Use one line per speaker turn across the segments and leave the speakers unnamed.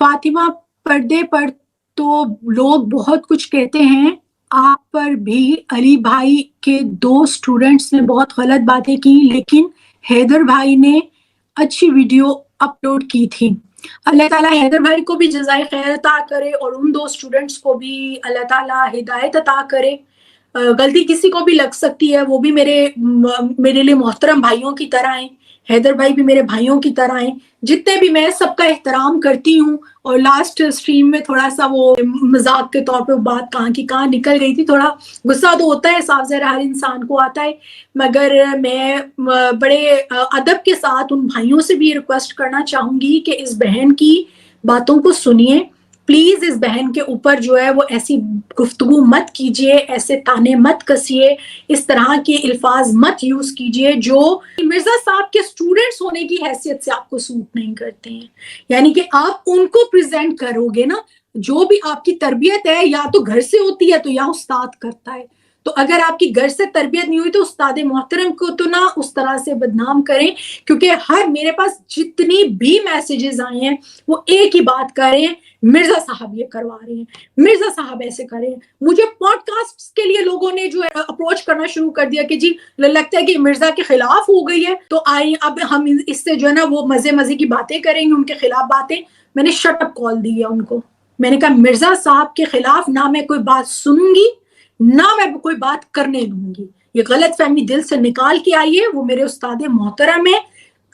फातिमा, पर्दे पर तो लोग बहुत कुछ कहते हैं, आप पर भी अली भाई के 2 स्टूडेंट्स ने बहुत गलत बातें की, लेकिन हैदर भाई ने अच्छी वीडियो अपलोड की थी। अल्लाह ताला हैदर भाई को भी जज़ाए खैर अता करे और उन 2 स्टूडेंट्स को भी अल्लाह ताला हिदायत अता करे। गलती किसी को भी लग सकती है, वो भी मेरे लिए मोहतरम भाइयों की तरह हैं। हैदर भाई भी मेरे भाइयों की तरह हैं। जितने भी मैं सबका एहतराम करती हूँ, और लास्ट स्ट्रीम में थोड़ा सा वो मजाक के तौर पे बात कहाँ की कहाँ निकल गई थी। थोड़ा गुस्सा तो होता है, साफ ज़ाहिर हर इंसान को आता है, मगर मैं बड़े अदब के साथ उन भाइयों से भी रिक्वेस्ट करना चाहूंगी कि इस बहन की बातों को सुनिए। प्लीज इस बहन के ऊपर जो है वो ऐसी गुफ्तगू मत कीजिए, ऐसे ताने मत कसिए, इस तरह के अल्फाज मत यूज कीजिए जो मिर्जा साहब के स्टूडेंट्स होने की हैसियत से आपको सूट नहीं करते हैं। यानी कि आप उनको प्रेजेंट करोगे ना, जो भी आपकी तरबियत है या तो घर से होती है तो या उस्ताद करता है, तो अगर आपकी घर से तरबियत नहीं हुई तो उस्ताद मोहतरम को तो ना उस तरह से बदनाम करें, क्योंकि हर मेरे पास जितनी भी मैसेजेस आए हैं वो एक ही बात कर रहे हैं, मिर्जा साहब ये करवा रहे हैं, मिर्जा साहब ऐसे कर रहे हैं। मुझे पॉडकास्ट के लिए लोगों ने जो है अप्रोच करना शुरू कर दिया कि जी लगता है कि मिर्जा के खिलाफ हो गई है, तो आइए अब हम इससे जो है ना वो मजे मजे की बातें करेंगे, उनके खिलाफ बातें। मैंने शट अप कॉल दी है उनको। मैंने कहा मिर्जा साहब के खिलाफ ना मैं कोई बात सुनूंगी, ना मैं कोई बात करने दूंगी। ये गलत फहमी दिल से निकाल के आई है। वो मेरे उस्ताद मोहतरम है,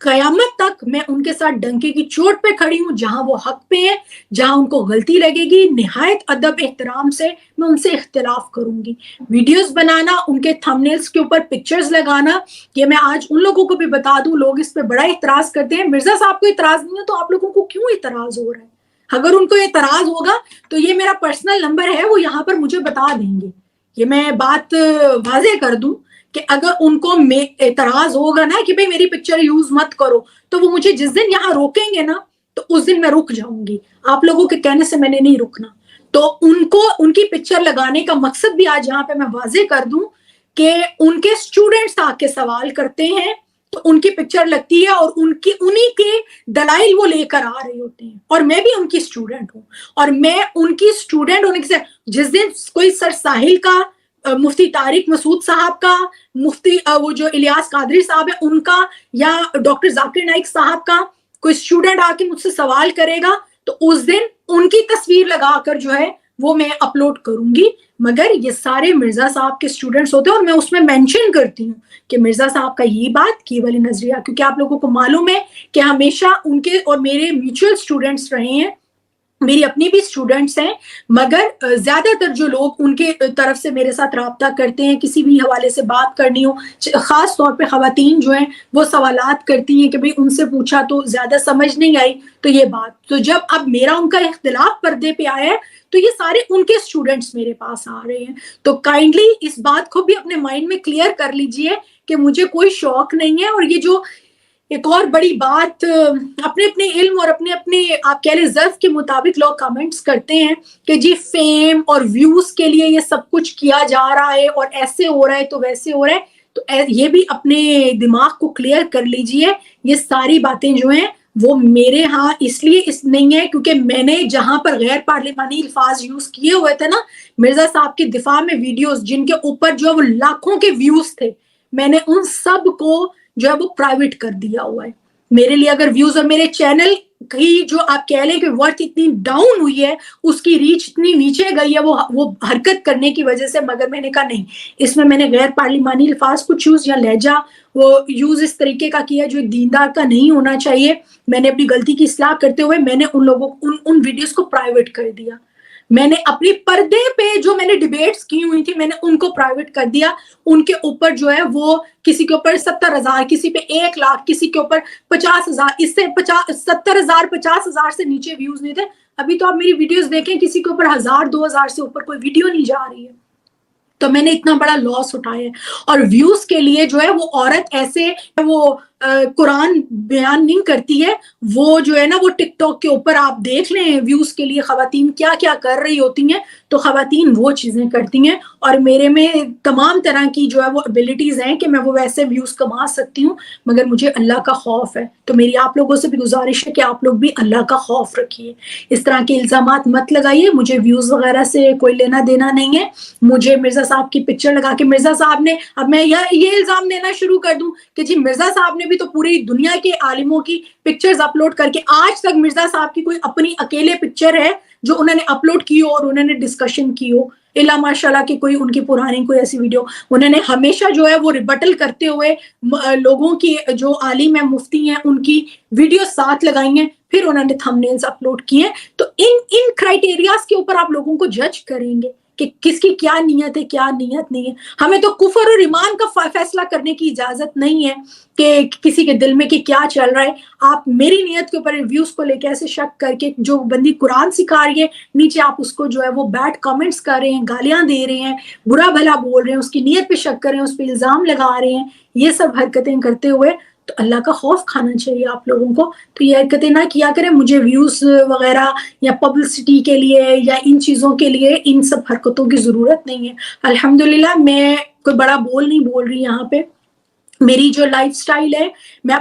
कयामत तक मैं उनके साथ डंके की चोट पे खड़ी हूँ। जहां वो हक पे है, जहां उनको गलती लगेगी, निहायत अदब एहतराम से मैं उनसे इख्तिलाफ करूंगी। वीडियोस बनाना, उनके थंबनेल्स के ऊपर पिक्चर्स लगाना, ये मैं आज उन लोगों को भी बता दूं, लोग इस पे बड़ा इतराज करते हैं। मिर्जा साहब को इतराज नहीं है तो आप लोगों को क्यों इतराज हो रहा है? अगर उनको इतराज होगा तो ये मेरा पर्सनल नंबर है, वो यहाँ पर मुझे बता देंगे। ये मैं बात वाजे कर दूं कि अगर उनको एतराज होगा ना कि भाई मेरी पिक्चर यूज मत करो, तो वो मुझे जिस दिन यहाँ रोकेंगे ना तो उस दिन मैं रुक जाऊंगी। आप लोगों के कहने से मैंने नहीं रुकना। तो उनको उनकी पिक्चर लगाने का मकसद भी आज यहाँ पे मैं वाजे कर दूं कि उनके स्टूडेंट्स आके सवाल करते हैं तो उनकी पिक्चर लगती है और उन्हीं के दलाइल वो लेकर आ रहे होते हैं। और मैं भी उनकी स्टूडेंट हूँ, और मैं उनकी स्टूडेंट होने के जिस दिन कोई सर साहिल का, मुफ्ती तारिक मसूद साहब का, मुफ्ती वो जो इलियास कादरी साहब है उनका, या डॉक्टर जाकिर नाइक साहब का कोई स्टूडेंट आके मुझसे सवाल करेगा तो उस दिन उनकी तस्वीर लगाकर जो है वो मैं अपलोड करूंगी। मगर ये सारे मिर्जा साहब के स्टूडेंट्स होते हैं और मैं उसमें मेंशन करती हूँ कि मिर्जा साहब का ये बात की वाली नजरिया, क्योंकि आप लोगों को मालूम है कि हमेशा उनके और मेरे म्यूचुअल स्टूडेंट्स रहे हैं, मेरी अपनी भी स्टूडेंट्स हैं, मगर ज्यादातर जो लोग उनके तरफ से मेरे साथ राब्ता करते हैं, किसी भी हवाले से बात करनी हो, खास तौर पे खवातीन जो हैं वो सवालात करती हैं कि भाई उनसे पूछा तो ज्यादा समझ नहीं आई, तो ये बात, तो जब अब मेरा उनका इख्तिलाफ पर्दे पे आया है तो ये सारे उनके स्टूडेंट्स मेरे पास आ रहे हैं। तो काइंडली इस बात को भी अपने माइंड में क्लियर कर लीजिए कि मुझे कोई शौक नहीं है। और ये जो एक और बड़ी बात, अपने अपने इल्म और अपने अपने आप कह लें ज़र्फ के मुताबिक लोग कमेंट्स करते हैं कि जी फेम और व्यूज के लिए ये सब कुछ किया जा रहा है और ऐसे हो रहा है तो वैसे हो रहा है, तो ये भी अपने दिमाग को क्लियर कर लीजिए। ये सारी बातें जो हैं वो मेरे यहाँ इसलिए नहीं है क्योंकि मैंने जहां पर गैर पार्लिमानी अल्फाज यूज किए हुए थे ना मिर्जा साहब के दिफा में, वीडियोस जिनके ऊपर जो वो लाखों के व्यूज थे, मैंने उन सब को जो है वो प्राइवेट कर दिया हुआ है। मेरे लिए अगर व्यूज और मेरे चैनल की जो आप कह लें कि वर्थ इतनी डाउन हुई है, उसकी रीच इतनी नीचे गई है वो हरकत करने की वजह से, मगर मैंने कहा नहीं, इसमें मैंने गैर पार्लिमानी अल्फाज कुछ यूज या लहजा वो यूज इस तरीके का किया जो एक दीनदार का नहीं होना चाहिए। मैंने अपनी गलती की इस्लाह करते हुए मैंने उन लोगों उन वीडियोस को प्राइवेट कर दिया। मैंने अपनी पर्दे पे जो मैंने डिबेट्स की हुई थी मैंने उनको प्राइवेट कर दिया। उनके ऊपर जो है वो किसी के ऊपर 70,000, किसी पे 1 लाख, किसी के ऊपर 50,000, इससे 70,000 50,000 से नीचे व्यूज नहीं थे। अभी तो आप मेरी वीडियोस देखें, किसी के ऊपर 1,000 2,000 से ऊपर कोई वीडियो नहीं जा रही है। तो मैंने इतना बड़ा लॉस उठाया है। और व्यूज के लिए जो है वो औरत ऐसे वो قرآن بیان نہیں کرتی ہے، وہ جو ہے نا وہ ٹک ٹاک کے اوپر آپ دیکھ لیں ویوز کے لیے خواتین کیا کیا کر رہی ہوتی ہیں، تو خواتین وہ چیزیں کرتی ہیں، اور میرے میں تمام طرح کی جو ہے وہ ابیلٹیز ہیں کہ میں وہ ویسے ویوز کما سکتی ہوں، مگر مجھے اللہ کا خوف ہے۔ تو میری آپ لوگوں سے بھی گزارش ہے کہ آپ لوگ بھی اللہ کا خوف رکھیے، اس طرح کے الزامات مت لگائیے، مجھے ویوز وغیرہ سے کوئی لینا دینا نہیں ہے۔ مجھے مرزا صاحب کی پکچر لگا کے مرزا صاحب نے، اب میں یہ الزام دینا شروع کر دوں کہ جی مرزا صاحب نے بھی تو پوری دنیا کے عالموں کی پکچرز اپلوڈ کر کے، آج تک مرزا صاحب کی کوئی اپنی اکیلے پکچر ہے جو انہوں نے اپلوڈ کی ہو اور انہوں نے ڈسکشن کی ہو، الا ماشاء اللہ کہ کوئی ان کی پرانی کوئی ایسی ویڈیو، انہوں نے ہمیشہ جو ہے وہ ریبٹل کرتے ہوئے لوگوں کی جو عالم ہیں مفتی ہیں ان کی ویڈیو ساتھ لگائی ہیں، پھر انہوں نے تھم نیلز اپلوڈ کیے۔ تو ان کرائٹیریاز کے اوپر آپ لوگوں کو جج کریں گے کہ کس کی کیا نیت ہے کیا نیت نہیں ہے۔ ہمیں تو کفر اور ایمان کا فیصلہ کرنے کی اجازت نہیں ہے کہ کسی کے دل میں کہ کیا چل رہا ہے۔ آپ میری نیت کے اوپر ریویوز کو لے کے ایسے شک کر کے، جو بندی قرآن سکھا رہی ہے نیچے آپ اس کو جو ہے وہ بیڈ کامنٹس کر رہے ہیں، گالیاں دے رہے ہیں، برا بھلا بول رہے ہیں، اس کی نیت پہ شک کر رہے ہیں، اس پہ الزام لگا رہے ہیں، یہ سب حرکتیں کرتے ہوئے تو اللہ کا خوف کھانا چاہیے آپ لوگوں کو۔ تو یہ حرکتیں نہ کیا کریں، مجھے ویوز وغیرہ یا پبلسٹی کے لیے یا ان چیزوں کے لیے ان سب حرکتوں کی ضرورت نہیں ہے۔ الحمدللہ میں کوئی بڑا بول نہیں بول رہی یہاں پہ، میری جو لائف سٹائل ہے، میں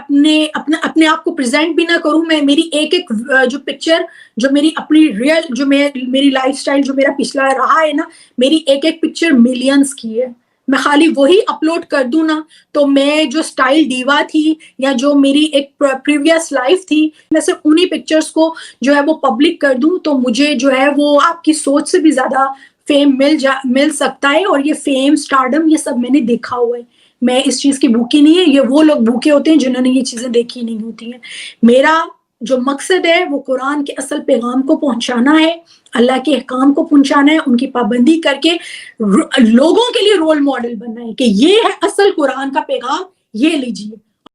اپنے آپ کو پریزنٹ بھی نہ کروں، میں میری ایک جو پکچر جو میری اپنی ریئل جو میری لائف سٹائل جو میرا پچھلا رہا ہے نا، میری ایک پکچر ملینز کی ہے، میں خالی وہی اپلوڈ کر دوں نا تو میں جو سٹائل ڈیوا تھی یا جو میری ایک پریویس لائف تھی، میں سے انہی پکچرز کو جو ہے وہ پبلک کر دوں تو مجھے جو ہے وہ آپ کی سوچ سے بھی زیادہ فیم مل سکتا ہے، اور یہ فیم سٹارڈم یہ سب میں نے دیکھا ہوا ہے۔ میں اس چیز کی بھوکی نہیں ہے، یہ وہ لوگ بھوکے ہوتے ہیں جنہوں نے یہ چیزیں دیکھی نہیں ہوتی ہیں۔ میرا جو مقصد ہے وہ قرآن کے اصل پیغام کو پہنچانا ہے، اللہ کے احکام کو پہنچانا ہے، ان کی پابندی کر کے لوگوں کے لیے رول ماڈل بننا ہے کہ یہ ہے اصل قرآن کا پیغام، یہ لیجیے۔